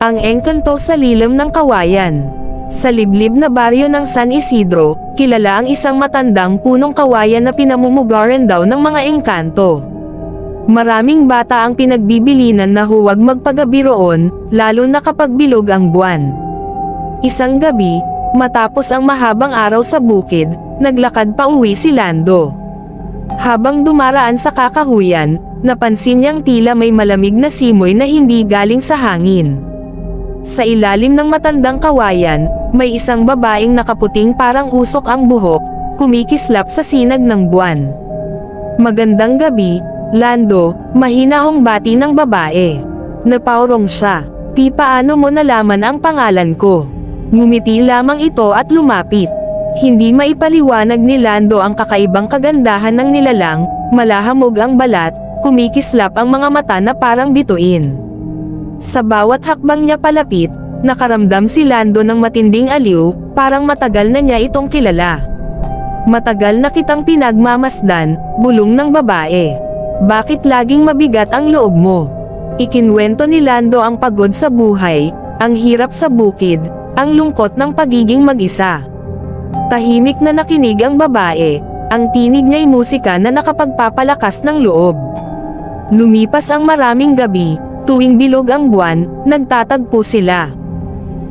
Ang engkanto sa lilim ng kawayan. Sa liblib na baryo ng San Isidro, kilala ang isang matandang punong kawayan na pinamumugaran daw ng mga engkanto. Maraming bata ang pinagbibilinan na huwag magpagabi roon, lalo na kapag bilog ang buwan. Isang gabi, matapos ang mahabang araw sa bukid, naglakad pa uwi si Lando. Habang dumaraan sa kakahuyan, napansin niyang tila may malamig na simoy na hindi galing sa hangin. Sa ilalim ng matandang kawayan, may isang babaeng nakaputing parang usok ang buhok, kumikislap sa sinag ng buwan. Magandang gabi, Lando, mahinahong bati ng babae. Napaurong siya. Paano mo nalaman ang pangalan ko? Ngumiti lamang ito at lumapit. Hindi maipaliwanag ni Lando ang kakaibang kagandahan ng nilalang, malahamog ang balat, kumikislap ang mga mata na parang bituin. Sa bawat hakbang niya palapit, nakaramdam si Lando ng matinding aliw, parang matagal na niya itong kilala. Matagal na kitang pinagmamasdan, bulong ng babae. Bakit laging mabigat ang loob mo? Ikinwento ni Lando ang pagod sa buhay, ang hirap sa bukid, ang lungkot ng pagiging mag-isa. Tahimik na nakinig ang babae, ang tinig niya'y musika na nakapagpapalakas ng loob. Lumipas ang maraming gabi, tuwing bilog ang buwan, nagtatagpo sila.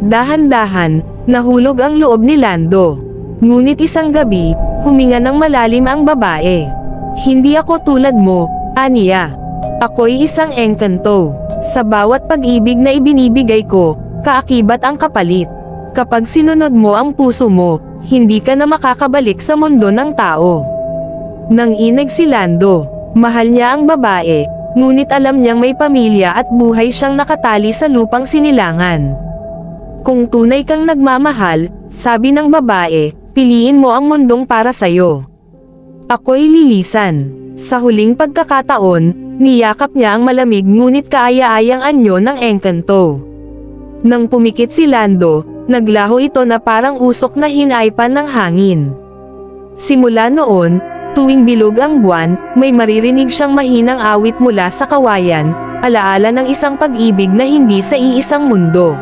Dahan-dahan, nahulog ang loob ni Lando. Ngunit isang gabi, huminga ng malalim ang babae. Hindi ako tulad mo, aniya. Ako'y isang engkanto. Sa bawat pag-ibig na ibinibigay ko, kaakibat ang kapalit. Kapag sinunod mo ang puso mo, hindi ka na makakabalik sa mundo ng tao. Nanginig si Lando. Mahal niya ang babae, ngunit alam niyang may pamilya at buhay siyang nakatali sa lupang sinilangan. Kung tunay kang nagmamahal, sabi ng babae, piliin mo ang mundong para sa'yo. Ako'y lilisan. Sa huling pagkakataon, niyakap niya ang malamig ngunit kaaya-ayang anyo ng engkanto. Nang pumikit si Lando, naglaho ito na parang usok na hinaipan ng hangin. Simula noon, tuwing bilog ang buwan, may maririnig siyang mahinang awit mula sa kawayan, alaala ng isang pag-ibig na hindi sa iisang mundo.